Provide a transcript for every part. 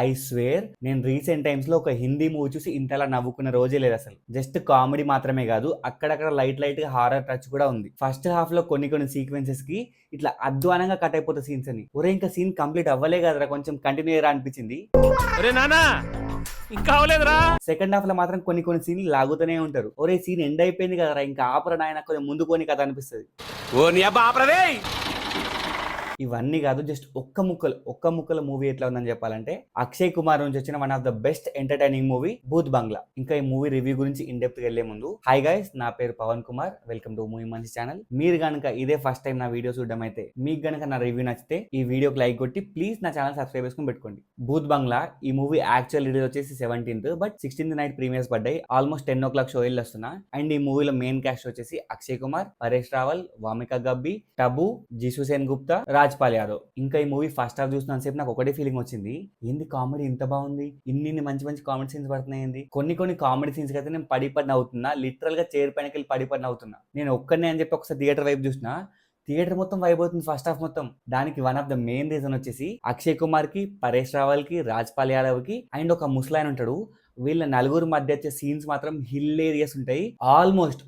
I swear నేను recent times లో ఒక హిందీ మూవీ చూసి ఇంతలా నవ్వుకున్న రోజే లేదు అసలు. జస్ట్ కామెడీ మాత్రమే కాదు, అక్కడక్కడ లైట్ లైట్ గా హారర్ టచ్ కూడా ఉంది. ఫస్ట్ హాఫ్ లో కొన్ని సీక్వెన్సెస్ కి ఇట్లా అధ్వానంగా కట్ అయిపోతే సీన్స్ అని, ఒరే ఇంకా సీన్ కంప్లీట్ అవ్వలే కదరా, కొంచెం కంటిన్యూ అయ్యారా అనిపించింది. ఇంకా అవలేదురా. సెకండ్ హాఫ్ లో మాత్రం కొన్ని సీన్లు లాగుతూనే ఉంటారు. ఒరే సీన్ ఎండ్ అయిపోయింది కదరా, ఇంకా ఆపరా నాయన, కొంచెం ముందు పోని కథ అనిపిస్తుంది. ఓ నీ అబ్బా ఆపరదే. ఇవన్నీ కాదు, జస్ట్ ఒక్క ముక్కల మూవీ ఎట్లా ఉందని చెప్పాలంటే, అక్షయ్ కుమార్ నుంచి వచ్చిన one of the best entertaining movie Bhoot Bangla. ఇంకా ఈ మూవీ రివ్యూ గురించి ఇన్ డెప్త్ గా వెళ్లే ముందు, హాయ్ గైస్, నా పేరు Pawan Kumar, welcome to movie Manchi channel. మీరు గనుక ఇదే ఫస్ట్ టైం నా వీడియో చూడడం అయితే, మీకు గనుక నా రివ్యూ నచ్చితే ఈ వీడియోకి లైక్ కొట్టి ప్లీజ్ నా ఛానల్ సబ్స్క్రైబ్ చేసుకుని పెట్టుకోండి. భూత్ బంగ్లా ఈ మూవీ యాక్చువల్ రిలీజ్ వచ్చేసి 17th, but 16th night premieres పడ్డాయి. ఆల్మోస్ట్ 10 o'clock షో వెళ్ళి వస్తున్నా. అండ్ ఈ మూవీలో మెయిన్ క్యాస్ట్ వచ్చేసి అక్షయ్ కుమార్, పరేష్ రావల్, వామిక గబ్బి, టబు, జిషు సేన్ గుప్తా, రాజ్పాల్ యాదవ్. ఇంకా ఈ మూవీ ఫస్ట్ హాఫ్ చూసినంత సేపు నాకు ఒకటే ఫీలింగ్ వచ్చింది, ఏంది కామెడీ ఇంత బాగుంది, ఇన్ని మంచి కామెడీ సీన్స్ పడుతున్నాయి. కొన్ని కామెడీ సీన్స్ అయితే నేను పడి నవ్వుతున్నా, లిటరల్ గా చైర్ పైనకి వెళ్ళి పడి నవ్వుతున్నా. నేను ఒక్కనే అని చెప్పి ఒకసారి థియేటర్ వైపు చూసినా, థియేటర్ మొత్తం వైబ్ అవుతుంది ఫస్ట్ హాఫ్ మొత్తం. దానికి one of the main reason వచ్చేసి అక్షయ్ కుమార్ కి, పరేష్ రావల్ కి, రాజ్పాల్ యాదవ్ కి అండ్ ఒక ముస్లాయన్ ఉంటాడు. వీళ్ళ నలుగురు మధ్య వచ్చే సీన్స్ మాత్రం హిల్లేరియస్ ఉంటాయి. Almost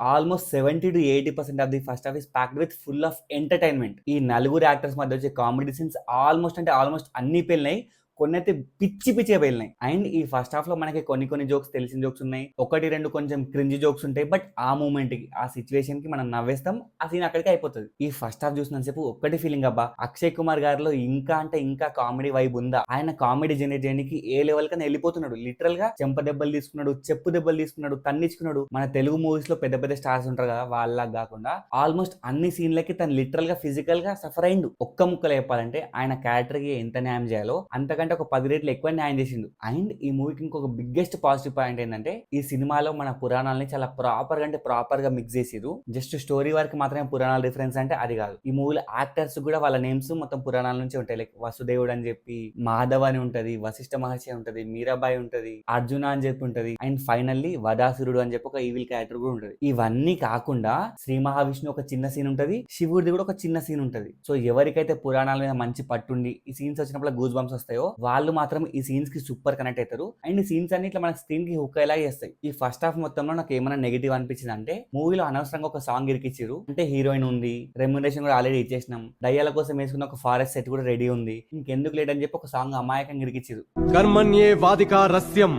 70 to 80% of the first half is packed with full of entertainment. ఈ నలుగురు యాక్టర్స్ మధ్య వచ్చే కామెడీ సీన్స్ ఆల్మోస్ట్ అన్ని పెళ్ళినాయి, కొన్ని అయితే పిచ్చిగా వెళ్ళినాయి. అండ్ ఈ ఫస్ట్ హాఫ్ లో మనకి కొన్ని జోక్స్, తెలిసిన జోక్స్ ఉన్నాయి, 1-2 కొంచెం క్రింజి జోక్స్ ఉంటాయి. బట్ ఆ మూమెంట్ కి, ఆ సిచ్యువేషన్ కి మనం నవ్వేస్తాం, ఆ సీన్ అక్కడికి అయిపోతుంది. ఈ ఫస్ట్ హాఫ్ చూసినంతసేపు ఒక్కటి ఫీలింగ్, అబ్బా అక్షయ్ కుమార్ గారిలో ఇంకా కామెడీ వైబ్ ఉందా, ఆయన కామెడీ జనరేట్ చేయడానికి ఏ లెవెల్ కన్నా వెళ్ళిపోతున్నాడు. లిటరల్ గా చెంప దెబ్బలు తీసుకున్నాడు, చెప్పు దెబ్బలు తీసుకున్నాడు, తన్నిచ్చుకున్నాడు. మన తెలుగు మూవీస్ లో పెద్ద స్టార్స్ ఉంటారు కదా, వాళ్ళ కాకుండా ఆల్మోస్ట్ అన్ని సీన్లకి తను లిటరల్ గా ఫిజికల్ గా సఫర్ అయిండు. ఒక్క ముక్కలు చెప్పాలంటే ఆయన క్యారెక్టర్ కి ఎంత న్యాయం చేయాలో అంతకంటే ఒక 10 రెట్లు ఎక్కువ న్యాయం చేసిండు. అండ్ ఈ మూవీకి ఇంకొక బిగ్గెస్ట్ పాజిటివ్ పాయింట్ ఏంటంటే, ఈ సినిమాలో మన పురాణాలని చాలా ప్రాపర్ గా మిక్స్ చేసిరు. జస్ట్ స్టోరీ వరకు మాత్రమే పురాణాల రిఫరెన్స్ అంటే అది కాదు. ఈ మూవీలో యాక్టర్స్ కూడా వాళ్ళ నేమ్స్ మొత్తం పురాణాల నుంచి ఉంటాయి. లైక్ వసుదేవుడు అని చెప్పి, మాధవ్ అని ఉంటది, వశిష్ఠ మహర్షి ఉంటది, మీరాబాయి ఉంటది, అర్జున అని చెప్పి ఉంటది, అండ్ ఫైనల్లీ వదాసురుడు అని చెప్పి ఒక ఈవిల్ క్యారెక్టర్ కూడా ఉంటది. ఇవన్నీ కాకుండా శ్రీ మహావిష్ణు ఒక చిన్న సీన్ ఉంటది, శివుడిది కూడా ఒక చిన్న సీన్ ఉంటది. సో ఎవరికైతే పురాణాల మీద మంచి పట్టుండి ఈ సీన్స్ వచ్చినప్పుడు గూస్ బంప్స్ వస్తాయో, వాళ్ళు మాత్రం ఈ సీన్స్ కి సూపర్ కనెక్ట్ అవుతారు. అండ్ ఈ సీన్స్ అన్ని ఇట్లా మన స్క్రీన్ కి హుక్ అయ్యేలా చేస్తాయి. ఈ ఫస్ట్ హాఫ్ మొత్తంలో నాకు ఏమైనా నెగిటివ్ అనిపించింది అంటే, మూవీలో అనవసరంగా ఒక సాంగ్ ఇరికిచ్చిరు. అంటే హీరోయిన్ ఉంది, రెమ్యునరేషన్ కూడా ఆల్రెడీ ఇచ్చేసినాం, దయ్యాల కోసం వేసుకున్న ఒక ఫారెస్ట్ సెట్ కూడా రెడీ ఉంది, ఇంకెందుకు లేట్ అని చెప్పి ఒక సాంగ్ అమాయకంగా ఇరికిచ్చిరు. కర్మణ్యే వాదికా రస్యం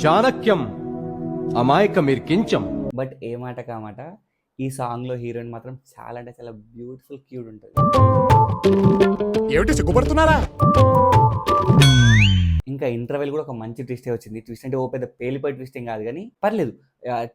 చాణక్యం అమాయకమిర్కించం. బట్ ఏ మాట కామాట, ఈ సాంగ్ లో హీరోయిన్ మాత్రం చాలా అంటే చాలా బ్యూటిఫుల్, క్యూట్ ఉంటుంది. ఏమిటి సిగ్గుపడుతున్నారా? ఇంకా ఇంటర్వెల్ కూడా ఒక మంచి ట్విస్ట్ వచ్చింది. ట్విస్ట్ అంటే ఓ పెద్ద పేలిపోయి ట్విస్టింగ్ కాదు, కానీ పర్లేదు.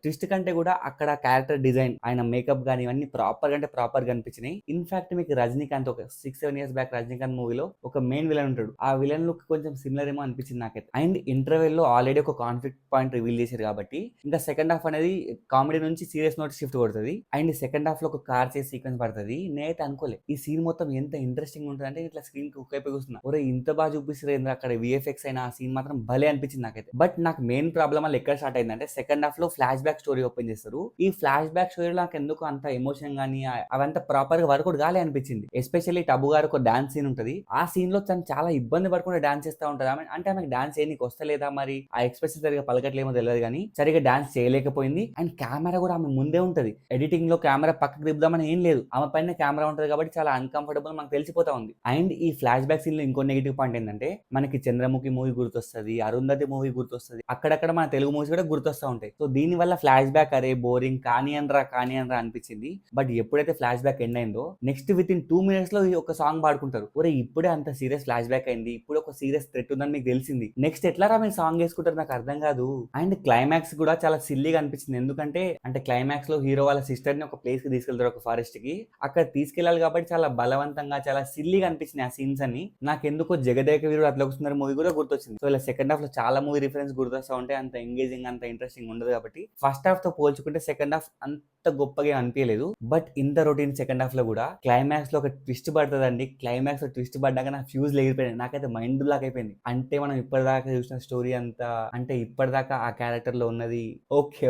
ట్విస్ట్ కంటే కూడా అక్కడ క్యారెక్టర్ డిజైన్, ఆయన మేకప్ కానీ ఇవన్నీ ప్రాపర్ గా అనిపించినాయి. ఇన్ఫాక్ట్ మీకు రజనీకాంత్ ఒక 6-7 years బ్యాక్ రజనీకాంత్ మూవీలో ఒక మెయిన్ విలన్ ఉంటాడు, ఆ విలన్ లుక్ కొంచెం సిమిలర్ ఏమో అనిపించింది నాకైతే. అండ్ ఇంటర్వెల్ లో ఆల్రెడీ ఒక కాన్ఫ్లిక్ట్ పాయింట్ రివీల్ చేశారు కాబట్టి, ఇంకా సెకండ్ హాఫ్ అనేది కామెడీ నుంచి సీరియస్ నోట్ షిఫ్ట్ కొడుతుంది. అండ్ సెకండ్ హాఫ్ లో ఒక కార్ చేసి సీక్వెన్స్ పడుతుంది. నేనైతే అనుకోలే ఈ సీన్ మొత్తం ఎంత ఇంట్రెస్టింగ్ ఉంటుంది అంటే, ఇట్లా స్క్రీన్ కి హుక్ అయిపోయి చూస్తున్నా, ఒరే ఇంత బాగా చూపిస్తారు ఏంద్ర, అక్కడ విఎఫ్ఎక్స్ అయినా ఆ సీన్ మాత్రం భలే అనిపించింది నాకైతే. బట్ నాకు మెయిన్ ప్రాబ్లమ్ వల్ల ఎక్కడ స్టార్ట్ అయిందంటే, సెకండ్ హాఫ్ లో ఫ్లాష్ బ్యాక్ స్టోరీ ఓపెన్ చేస్తారు. ఈ ఫ్లాష్ బ్యాక్ స్టోరీలో నాకు ఎందుకు అంత ఎమోషన్ గానీ అవంతా ప్రాపర్ గా వర్కౌట్ గాలే అనిపించింది. ఎస్పెషల్లీ టబు గారు ఒక డాన్స్ సీన్ ఉంటది, ఆ సీన్ లో తను చాలా ఇబ్బంది పడుకుంటే డాన్స్ చేస్తా ఉంటది. అంటే ఆమెకు డాన్స్ చేయడానికి వస్తలేదా, మరి ఆ ఎక్స్ప్రెషన్ సరిగా పలకట్లేమో తెలియదు, కానీ సరిగా డాన్స్ చేయలేకపోయింది. అండ్ కెమెరా కూడా ఆమె ముందే ఉంటది, ఎడిటింగ్ లో కెమెరా పక్కకు తిప్పుదామని ఏం లేదు, ఆమె పైన కెమెరా ఉంటది కాబట్టి చాలా అన్కంఫర్టబుల్ మనకు తెలిసిపోతా ఉంది. అండ్ ఈ ఫ్లాష్ బ్యాక్ సీన్ లో ఇంకో నెగిటివ్ పాయింట్ ఏంటంటే, మనకి చంద్రముఖి మూవీ గుర్తొస్తుంది, అరుంధతి మూవీ గుర్తొస్తుంది, అక్కడక్కడ మన తెలుగు మూవీస్ కూడా గుర్తొస్తా ఉంటాయి. సో దీని వల్ల ఫ్లాష్ బ్యాక్ అరే బోరింగ్ కానీ అనరా అనిపించింది. బట్ ఎప్పుడైతే ఫ్లాష్ బ్యాక్ ఎండ్ అయిందో, నెక్స్ట్ విత్ ఇన్ 2 minutes లో ఒక సాంగ్ పాడుకుంటారు. ఒరే ఇప్పుడే అంత సీరియస్ ఫ్లాష్ బ్యాక్ అయింది, ఇప్పుడు ఒక సీరియస్ థ్రెట్ ఉందని మీకు తెలిసింది, నెక్స్ట్ ఎట్లా రా మీరు సాంగ్ వేసుకుంటారు, నాకు అర్థం కాదు. అండ్ క్లైమాక్స్ కూడా చాలా సిల్లీగా అనిపించింది. ఎందుకంటే అంటే క్లైమాక్స్ లో హీరో వాళ్ళ సిస్టర్ ని ఒక ప్లేస్ కి తీసుకెళ్తారు, ఒక ఫారెస్ట్ కి. అక్కడ తీసుకెళ్లాలి కాబట్టి చాలా బలవంతంగా చాలా సిల్లీగా అనిపించింది ఆ సీన్స్ అన్ని. నాకెందుకో జగదేక వీరుడు అట్లా వస్తున్నారు మూవీ కూడా గుర్తొచ్చింది. సో ఇలా సెకండ్ హాఫ్ లో చాలా మూవీ రిఫరెన్స్ గుర్తొస్తా ఉంటే అంత ఎంగేజింగ్, అంత ఇంట్రెస్టింగ్ ఉండదు. కాబట్టి ఫస్ట్ హాఫ్ తో పోల్చుకుంటే సెకండ్ హాఫ్ అంత గొప్పగా అనిపించలేదు. బట్ ఇంత రొటీన్ సెకండ్ హాఫ్ లో కూడా క్లైమాక్స్ లో ఒక ట్విస్ట్ పడుతుందండి. క్లైమాక్స్ లో ట్విస్ట్ పడ్డాక నా ఫ్యూజ్ లేగిపోయింది, నాకైతే మైండ్ బ్లాక్ అయిపోయింది. అంటే మనం ఇప్పటిదాకా చూసిన స్టోరీ అంతా, అంటే ఇప్పటిదాకా ఆ క్యారెక్టర్ లో ఉన్నది ఓకే,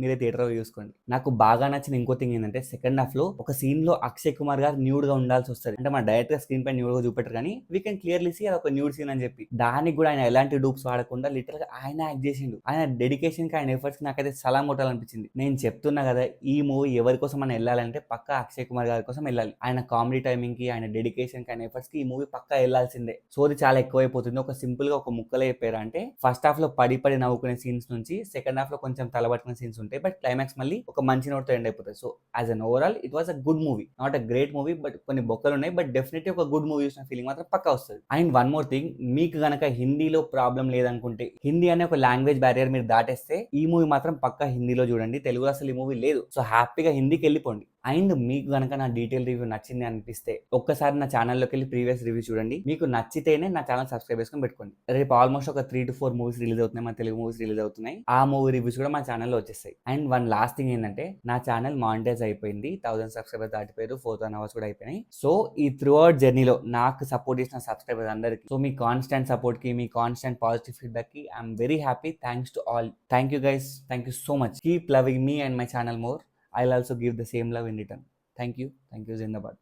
మీరే థియేటర్లో చూసుకోండి. నాకు బాగా నచ్చిన ఇంకో థింగ్ ఏంటంటే సెకండ్ హాఫ్ లో ఒక సీన్ లో అక్షయ్ కుమార్ గారు న్యూడ్ గా ఉండాల్సి వస్తుంది. అంటే మన డైరెక్ట్ గా స్క్రీన్ పై న్యూడ్ గా చూపెట్టారు కానీ వీ కెన్ క్లియర్లీ సీ అది ఒక న్యూడ్ సీన్ అని చెప్పి. దానికి కూడా ఆయన ఎలాంటి డూప్స్ వాడకుండా లిటరల్ గా ఆయన యాక్ట్ చేసిండు. ఆయన డెడికేషన్ కి ఆయన ఎఫర్ట్స్ కి నాకైతే సలాం కొట్టాలనిపించింది. నేను చెప్తున్నా కదా, ఈ మూవీ ఎవరి కోసం మనం వెళ్ళాలంటే పక్కా అక్షయ్ కుమార్ గారి కోసం వెళ్ళాలి. ఆయన కామెడీ టైమింగ్ కి, ఆయన డెడికేషన్ కి, ఆయన ఎఫర్ట్స్ కి ఈ మూవీ పక్కా వెళ్ళాల్సిందే. సోది చాలా ఎక్కువైపోతుంది. ఒక సింపుల్ గా ఒక ముక్కలో చెప్పారు అంటే ఫస్ట్ హాఫ్ లో పడి నవ్వుకునే సీన్స్ నుంచి సెకండ్ హాఫ్ లో కొంచెం తలబట్టుకునే సీన్స్ ఉంటాయి. బట్ క్లైమాక్స్ మళ్ళీ ఒక మంచి నోట్ తో ఎండ్ అయిపోతుంది. So as an overall it was a good movie. Not a great movie, but కొన్ని బొక్కలు ఉన్నాయి. బట్ డెఫినెట్లీ ఒక గుడ్ మూవీ చూసిన ఫీలింగ్ మాత్రం పక్కా వస్తుంది. అండ్ వన్ మోర్ థింగ్, మీకు గనక హిందీలో ప్రాబ్లం లేదనుకుంటే, హిందీ అనే ఒక లాంగ్వేజ్ బ్యారియర్ మీరు దాటేస్తే ఈ మూవీ మాత్రం పక్కా హిందీలో చూడండి. తెలుగులో అసలు ఈ మూవీ లేదు. సో హ్యాపీగా హిందీకి వెళ్ళిపోండి. అండ్ మీకు గనక నా డీటెయిల్ రివ్యూ నచ్చింది అనిపిస్తే ఒక్కసారి నా ఛానల్లోకి వెళ్ళి ప్రీవియస్ రివ్యూ చూడండి. మీకు నచ్చితేనే నా ఛానల్ సబ్స్క్రైబ్ చేసుకొని పెట్టుకోండి. రేపు ఆల్మోస్ట్ ఒక 3 to 4 మూవీస్ రిలీజ్ అవుతున్నాయి. మన తెలుగు మూవీస్ రిలీజ్ అవుతున్నాయి. ఆ మూవీ రివ్యూస్ కూడా మా ఛానల్లో వచ్చేస్తాయి. అండ్ వన్ లాస్ట్ థింగ్ ఏంటంటే, నా ఛానల్ మానిటైజ్ అయిపోయింది. 1000 సబ్స్క్రైబర్స్ దాటిపోయారు. 4,000 అవర్స్ కూడా అయిపోయినాయి. సో ఈ త్రూ అవుట్ జర్నీలో నాకు సపోర్ట్ చేసిన సబ్స్క్రైబర్స్ అందరికీ, సో మీ కాన్స్టెంట్ సపోర్ట్ కి, మీ కాన్స్టెంట్ పాజిటివ్ ఫీడ్బ్యాక్ కి I'm very happy. Thanks to all. Thank you guys. Thank you so much. Keep loving me and my channel more. I'll also give the same love in return. Thank you. Thank you. Zindabad.